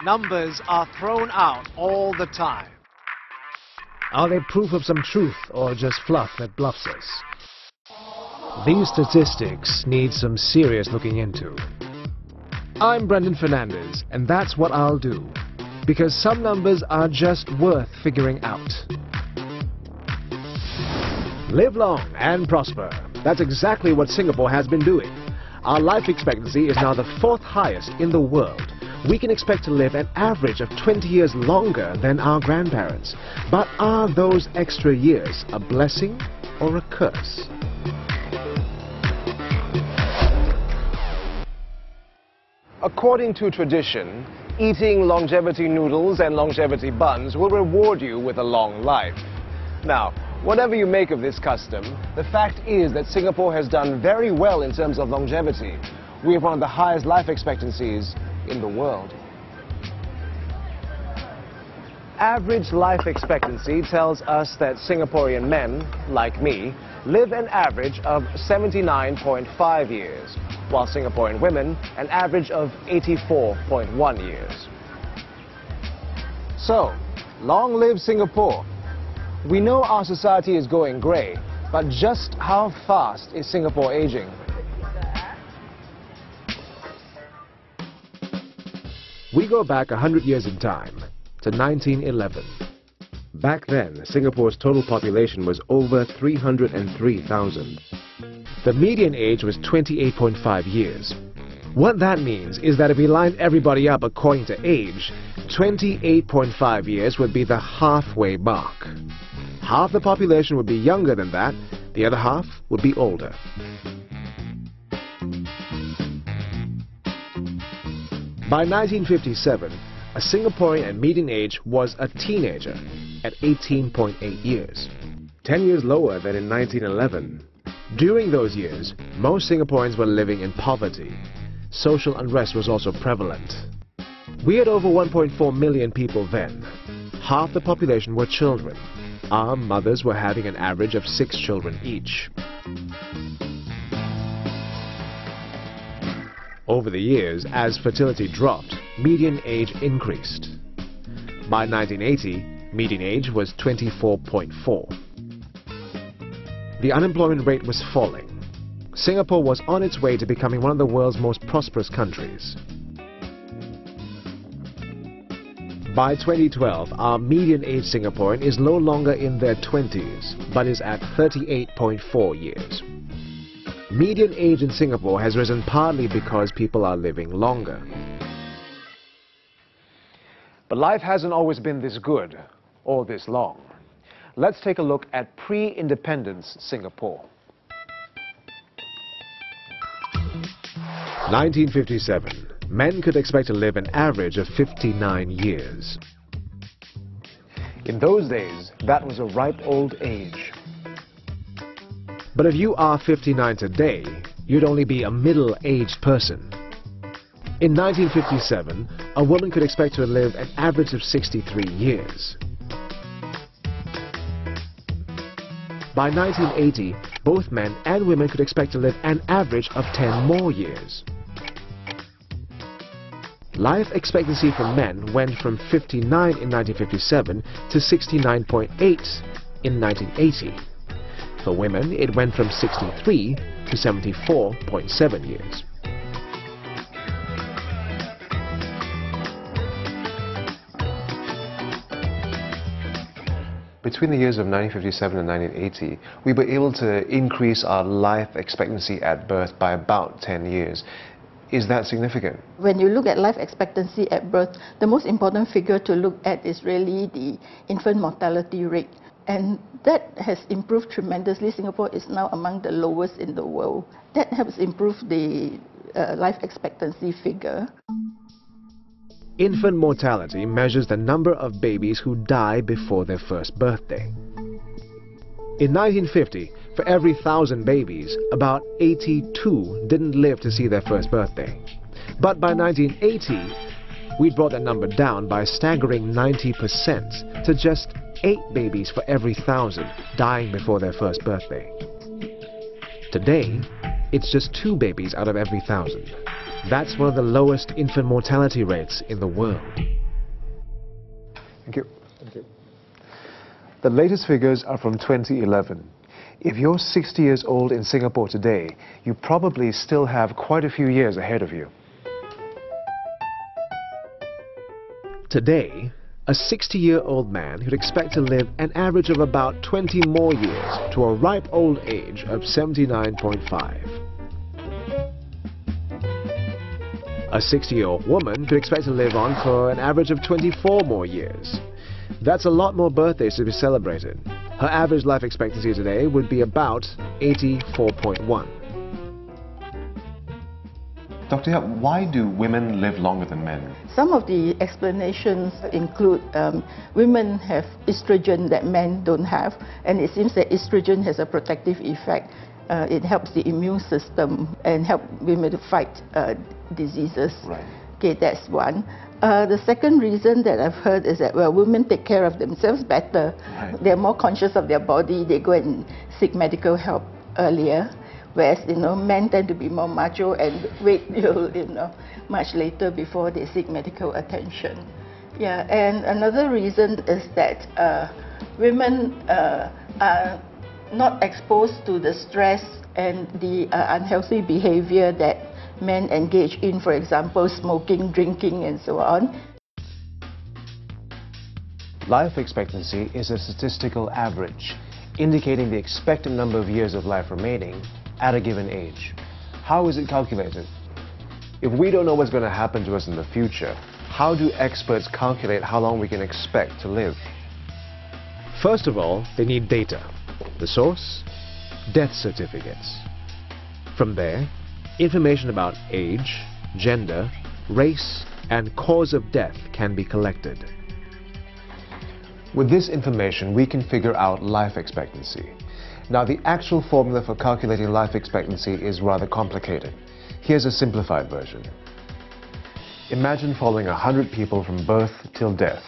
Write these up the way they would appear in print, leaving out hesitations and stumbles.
Numbers are thrown out all the time. Are they proof of some truth or just fluff that bluffs us? These statistics need some serious looking into. I'm Brendan Fernandez, and that's what I'll do. Because some numbers are just worth figuring out. Live long and prosper. That's exactly what Singapore has been doing. Our life expectancy is now the 4th highest in the world. We can expect to live an average of 20 years longer than our grandparents. But are those extra years a blessing or a curse? According to tradition, eating longevity noodles and longevity buns will reward you with a long life. Now, whatever you make of this custom, the fact is that Singapore has done very well in terms of longevity. We have one of the highest life expectancies in the world. Average life expectancy tells us that Singaporean men, like me, live an average of 79.5 years, while Singaporean women an average of 84.1 years. So, long live Singapore. We know our society is going grey, but just how fast is Singapore aging? We go back 100 years in time, to 1911. Back then, Singapore's total population was over 303,000. The median age was 28.5 years. What that means is that if we lined everybody up according to age, 28.5 years would be the halfway mark. Half the population would be younger than that, the other half would be older. By 1957, a Singaporean median age was a teenager at 18.8 years, 10 years lower than in 1911. During those years, most Singaporeans were living in poverty. Social unrest was also prevalent. We had over 1.4 million people then. Half the population were children. Our mothers were having an average of 6 children each. Over the years, as fertility dropped, median age increased. By 1980, median age was 24.4. The unemployment rate was falling. Singapore was on its way to becoming one of the world's most prosperous countries. By 2012, our median age Singaporean is no longer in their 20s, but is at 38.4 years. Median age in Singapore has risen partly because people are living longer. But life hasn't always been this good or this long. Let's take a look at pre-independence Singapore. 1957. Men could expect to live an average of 59 years. In those days, that was a ripe old age. But if you are 59 today, you'd only be a middle-aged person. In 1957, a woman could expect to live an average of 63 years. By 1980, both men and women could expect to live an average of 10 more years. Life expectancy for men went from 59 in 1957 to 69.8 in 1980. For women, it went from 63 to 74.7 years. Between the years of 1957 and 1980, we were able to increase our life expectancy at birth by about 10 years. Is that significant? When you look at life expectancy at birth, the most important figure to look at is really the infant mortality rate. And that has improved tremendously. Singapore is now among the lowest in the world. That helps improve the life expectancy figure. Infant mortality measures the number of babies who die before their first birthday. In 1950, for every 1,000 babies, about 82 didn't live to see their first birthday. But by 1980, we'd brought that number down by a staggering 90% to just 8 babies for every 1,000 dying before their first birthday. Today, it's just 2 babies out of every 1,000. That's one of the lowest infant mortality rates in the world. Thank you. Thank you. The latest figures are from 2011. If you're 60 years old in Singapore today, you probably still have quite a few years ahead of you. Today, a 60-year-old man could expect to live an average of about 20 more years to a ripe old age of 79.5. A 60-year-old woman could expect to live on for an average of 24 more years. That's a lot more birthdays to be celebrated. Her average life expectancy today would be about 84.1. Dr. Yap, why do women live longer than men? Some of the explanations include women have estrogen that men don't have, and it seems that estrogen has a protective effect. It helps the immune system and help women to fight diseases. Right. Okay, that's one. The second reason that I've heard is that, well, women take care of themselves better. Right. They're more conscious of their body. They go and seek medical help earlier. Whereas, men tend to be more macho and wait till, much later before they seek medical attention. Yeah, and another reason is that women are not exposed to the stress and the unhealthy behavior that men engage in, for example, smoking, drinking, and so on. Life expectancy is a statistical average, indicating the expected number of years of life remaining at a given age. How is it calculated? If we don't know what's going to happen to us in the future, how do experts calculate how long we can expect to live? First of all, they need data. The source? Death certificates. From there, information about age, gender, race, and cause of death can be collected. With this information, we can figure out life expectancy. Now, the actual formula for calculating life expectancy is rather complicated. Here's a simplified version. Imagine following 100 people from birth till death.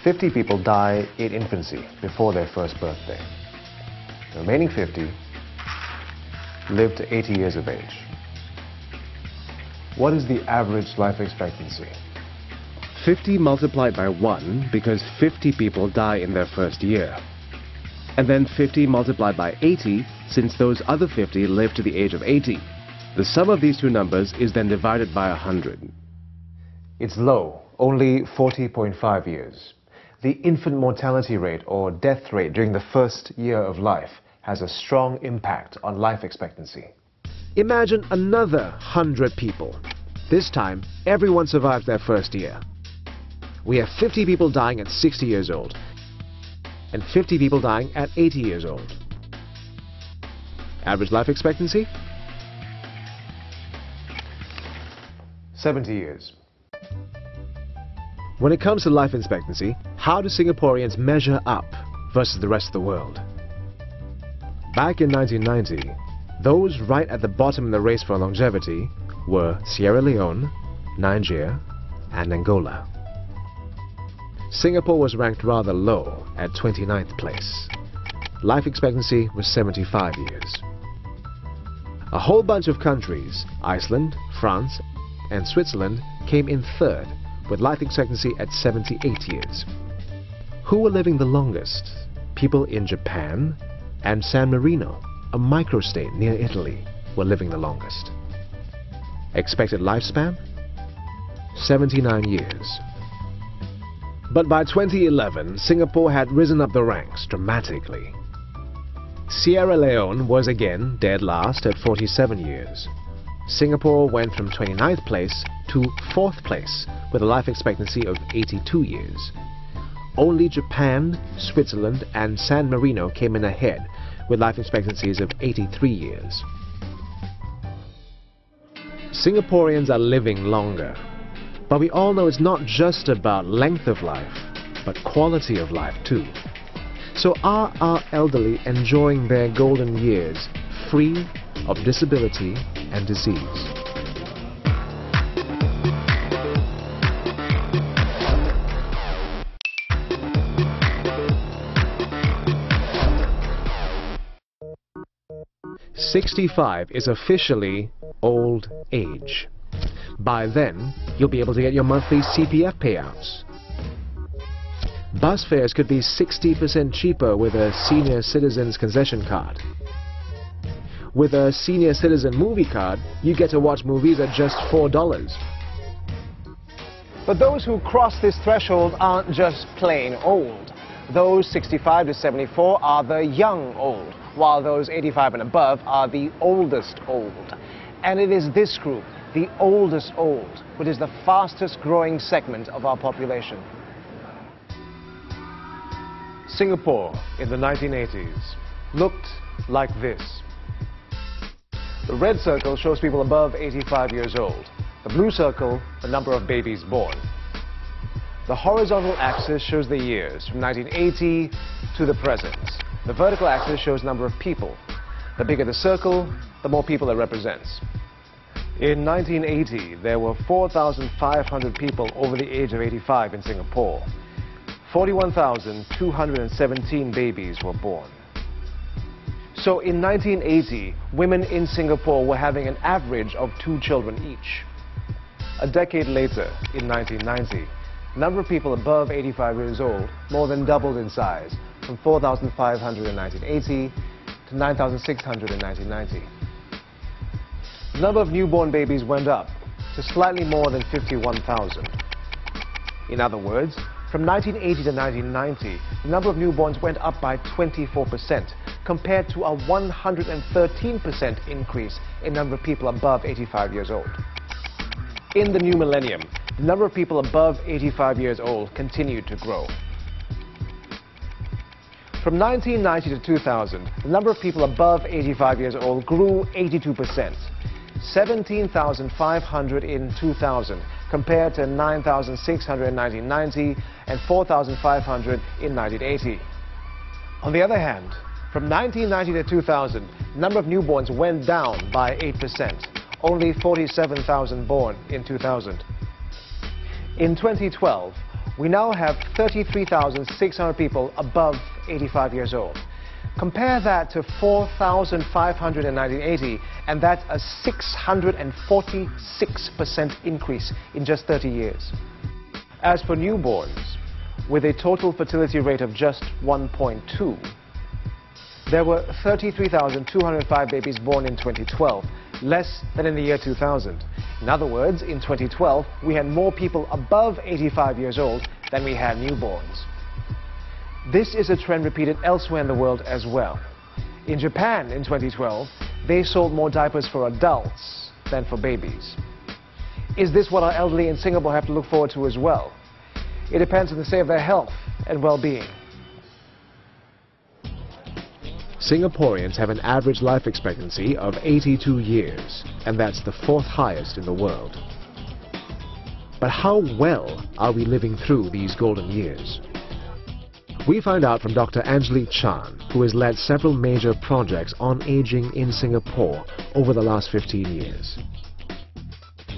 50 people die in infancy before their first birthday. The remaining 50 live to 80 years of age. What is the average life expectancy? 50 multiplied by 1 because 50 people die in their first year. And then 50 multiplied by 80 since those other 50 live to the age of 80. The sum of these two numbers is then divided by 100. It's low, only 40.5 years. The infant mortality rate or death rate during the first year of life has a strong impact on life expectancy. Imagine another 100 people. This time, everyone survives their first year. We have 50 people dying at 60 years old and 50 people dying at 80 years old. Average life expectancy? 70 years. When it comes to life expectancy, how do Singaporeans measure up versus the rest of the world? Back in 1990, those right at the bottom in the race for longevity were Sierra Leone, Nigeria, and Angola. Singapore was ranked rather low at 29th place. Life expectancy was 75 years. A whole bunch of countries, Iceland, France, and Switzerland, came in third with life expectancy at 78 years. Who were living the longest? People in Japan and San Marino, a microstate near Italy, were living the longest. Expected lifespan? 79 years. But by 2011, Singapore had risen up the ranks dramatically. Sierra Leone was again dead last at 47 years. Singapore went from 29th place to 4th place with a life expectancy of 82 years. Only Japan, Switzerland, and San Marino came in ahead with life expectancies of 83 years. Singaporeans are living longer, but we all know it's not just about length of life, but quality of life too. So are our elderly enjoying their golden years free of disability and disease? 65 is officially old age. By then, you'll be able to get your monthly CPF payouts. Bus fares could be 60% cheaper with a senior citizen's concession card. With a senior citizen movie card, you get to watch movies at just $4. But those who cross this threshold aren't just plain old. Those 65 to 74 are the young old, while those 85 and above are the oldest old. And it is this group, the oldest old, which is the fastest growing segment of our population. Singapore in the 1980s looked like this. The red circle shows people above 85 years old. The blue circle, the number of babies born. The horizontal axis shows the years from 1980 to the present. The vertical axis shows number of people. The bigger the circle, the more people it represents. In 1980, there were 4,500 people over the age of 85 in Singapore. 41,217 babies were born. So in 1980, women in Singapore were having an average of 2 children each. A decade later, in 1990, the number of people above 85 years old more than doubled in size, from 4,500 in 1980 to 9,600 in 1990. The number of newborn babies went up to slightly more than 51,000. In other words, from 1980 to 1990, the number of newborns went up by 24%, compared to a 113% increase in number of people above 85 years old. In the new millennium, the number of people above 85 years old continued to grow. From 1990 to 2000, the number of people above 85 years old grew 82%, 17,500 in 2000, compared to 9,600 in 1990 and 4,500 in 1980. On the other hand, from 1990 to 2000, the number of newborns went down by 8%, only 47,000 born in 2000. In 2012, we now have 33,600 people above 85 years old. Compare that to 4,500 in 1980, and that's a 646% increase in just 30 years. As for newborns, with a total fertility rate of just 1.2, there were 33,205 babies born in 2012, less than in the year 2000. In other words, in 2012, we had more people above 85 years old than we had newborns. This is a trend repeated elsewhere in the world as well. In Japan in 2012, they sold more diapers for adults than for babies. Is this what our elderly in Singapore have to look forward to as well? It depends on the state of their health and well-being. Singaporeans have an average life expectancy of 82 years, and that's the 4th highest in the world. But how well are we living through these golden years? We find out from Dr. Angelique Chan, who has led several major projects on aging in Singapore over the last 15 years.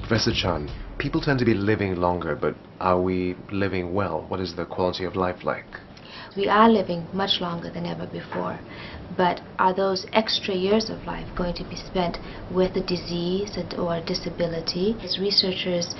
Professor Chan, people tend to be living longer, but are we living well? What is the quality of life like? We are living much longer than ever before, but are those extra years of life going to be spent with a disease or a disability? As researchers,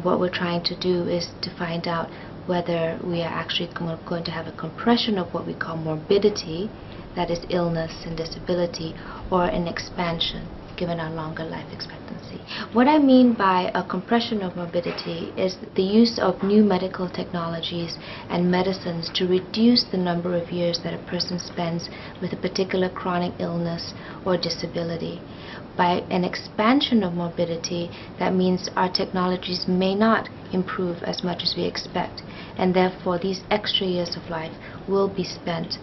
what we're trying to do is to find out whether we are actually going to have a compression of what we call morbidity, that is illness and disability, or an expansion given our longer life expectancy. What I mean by a compression of morbidity is the use of new medical technologies and medicines to reduce the number of years that a person spends with a particular chronic illness or disability. By an expansion of morbidity, that means our technologies may not improve as much as we expect, and therefore these extra years of life will be spent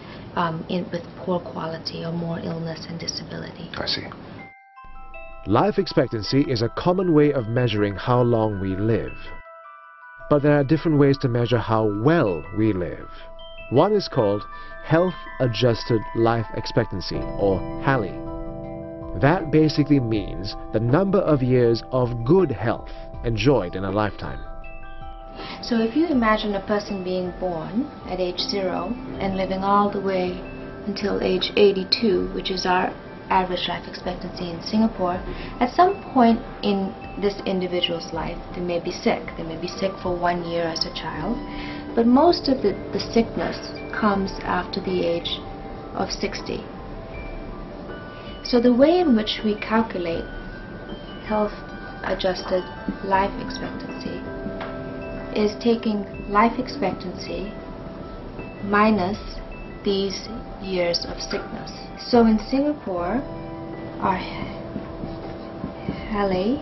with poor quality or more illness and disability. I see. Life expectancy is a common way of measuring how long we live. But there are different ways to measure how well we live. One is called Health Adjusted Life Expectancy, or HALI. That basically means the number of years of good health enjoyed in a lifetime. So if you imagine a person being born at age 0 and living all the way until age 82, which is our average life expectancy in Singapore, at some point in this individual's life, they may be sick. They may be sick for 1 year as a child, but most of the sickness comes after the age of 60. So the way in which we calculate health-adjusted life expectancy is taking life expectancy minus these years of sickness. So in Singapore, our HALE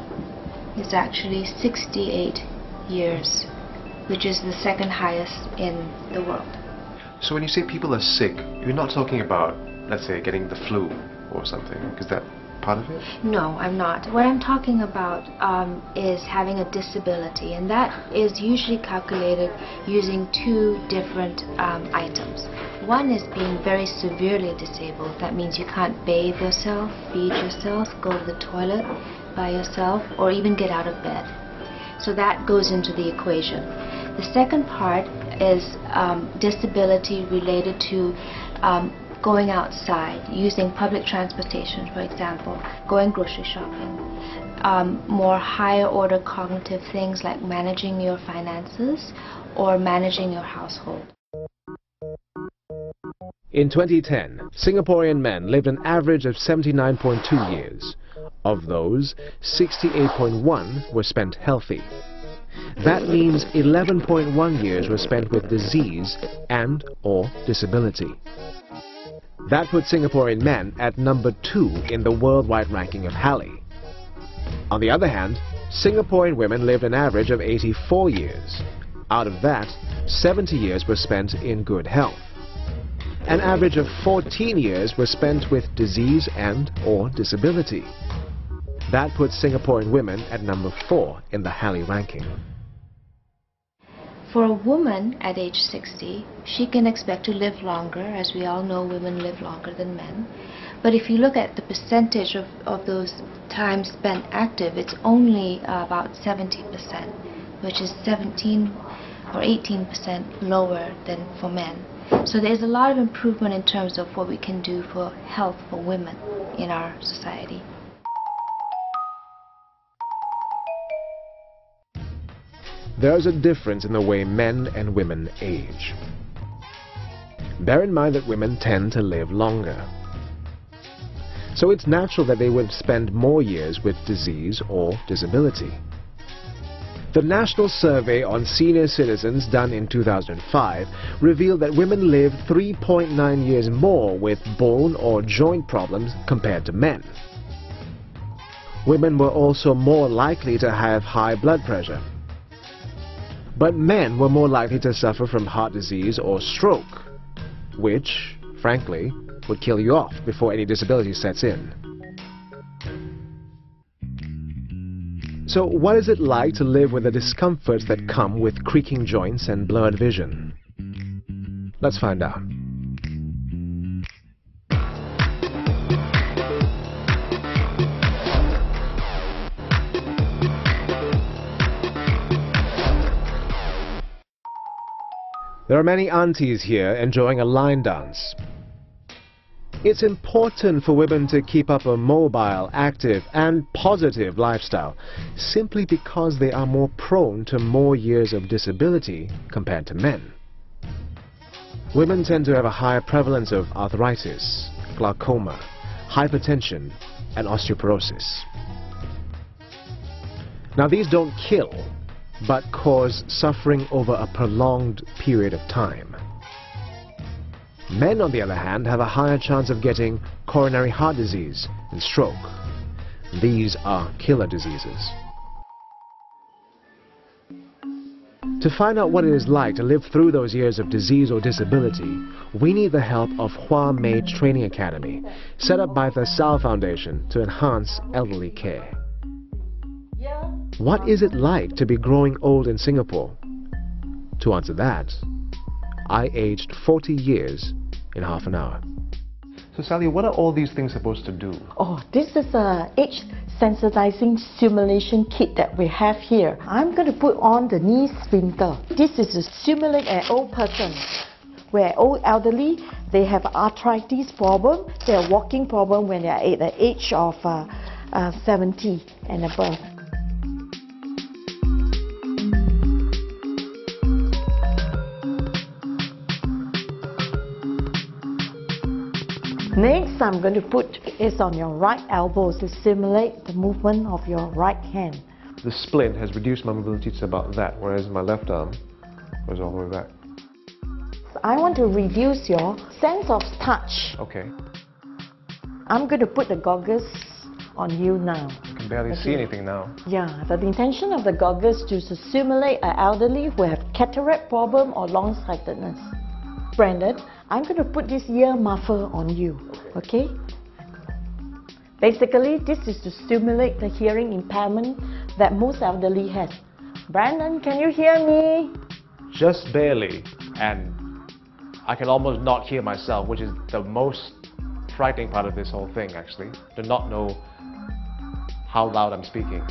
is actually 68 years, which is the second highest in the world. So when you say people are sick, you're not talking about, let's say, getting the flu or something. Is that part of it? No, I'm not. What I'm talking about is having a disability, and that is usually calculated using two different items. One is being very severely disabled. That means you can't bathe yourself, feed yourself, go to the toilet by yourself, or even get out of bed. So that goes into the equation. The second part is disability related to going outside, using public transportation, for example, going grocery shopping, more higher order cognitive things like managing your finances or managing your household. In 2010, Singaporean men lived an average of 79.2 years. Of those, 68.1 were spent healthy. That means 11.1 years were spent with disease and/or disability. That puts Singaporean men at number 2 in the worldwide ranking of HALE. On the other hand, Singaporean women lived an average of 84 years. Out of that, 70 years were spent in good health. An average of 14 years were spent with disease and/or disability. That puts Singaporean women at number 4 in the HALE ranking. For a woman at age 60, she can expect to live longer. As we all know, women live longer than men. But if you look at the percentage of those times spent active, it's only about 70%, which is 17 or 18% lower than for men. So there's a lot of improvement in terms of what we can do for health for women in our society. There's a difference in the way men and women age. Bear in mind that women tend to live longer. So it's natural that they would spend more years with disease or disability. The National Survey on Senior Citizens done in 2005 revealed that women lived 3.9 years more with bone or joint problems compared to men. Women were also more likely to have high blood pressure. But men were more likely to suffer from heart disease or stroke, which, frankly, would kill you off before any disability sets in. So what is it like to live with the discomforts that come with creaking joints and blurred vision? Let's find out. There are many aunties here enjoying a line dance. It's important for women to keep up a mobile, active and positive lifestyle simply because they are more prone to more years of disability compared to men. Women tend to have a higher prevalence of arthritis, glaucoma, hypertension and osteoporosis. Now these don't kill, but cause suffering over a prolonged period of time. Men, on the other hand, have a higher chance of getting coronary heart disease and stroke. These are killer diseases. To find out what it is like to live through those years of disease or disability, we need the help of Hua Mei Training Academy, set up by the Sal Foundation to enhance elderly care. What is it like to be growing old in Singapore? To answer that, I aged 40 years in half an hour. So Sally, what are all these things supposed to do? Oh, this is an age sensitizing simulation kit that we have here. I'm going to put on the knee splinter. This is to simulate an old person, where old elderly They have arthritis problem, they have walking problem when they are at the age of 70 and above. Next, I'm going to put is on your right elbow to simulate the movement of your right hand. The splint has reduced my mobility to about that, whereas my left arm goes all the way back. I want to reduce your sense of touch. Okay. I'm going to put the goggles on you now. I can barely see anything now. Yeah, the intention of the goggles is to simulate an elderly who have cataract problem or long-sightedness. Brandon, I'm going to put this ear muffler on you, okay? Basically, this is to stimulate the hearing impairment that most elderly has. Brandon, can you hear me? Just barely, and I can almost not hear myself, which is the most frightening part of this whole thing, actually, to not know how loud I'm speaking.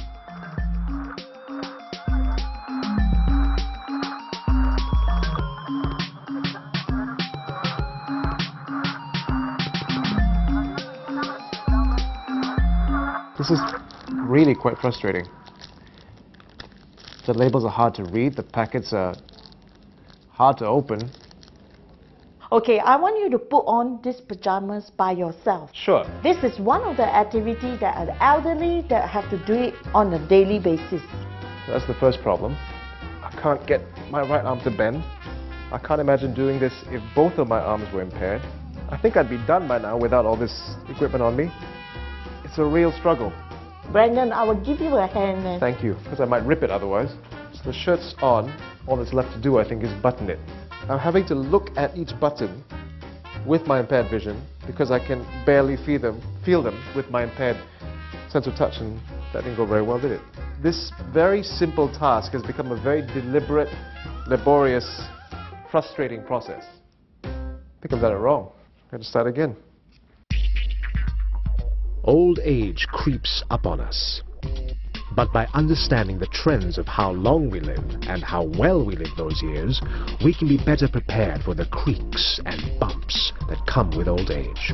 This is really quite frustrating. The labels are hard to read, the packets are hard to open. Okay, I want you to put on these pajamas by yourself. Sure. This is one of the activities that are elderly that have to do it on a daily basis. That's the first problem. I can't get my right arm to bend. I can't imagine doing this if both of my arms were impaired. I think I'd be done by now without all this equipment on me. It's a real struggle. Brandon, I will give you a hand then. Thank you, because I might rip it otherwise. The shirt's on. All that's left to do, I think, is button it. I'm having to look at each button with my impaired vision because I can barely feel them with my impaired sense of touch, and that didn't go very well, did it? This very simple task has become a very deliberate, laborious, frustrating process. I think I've done it wrong. I have to start again. Old age creeps up on us. But by understanding the trends of how long we live and how well we live those years, we can be better prepared for the creaks and bumps that come with old age.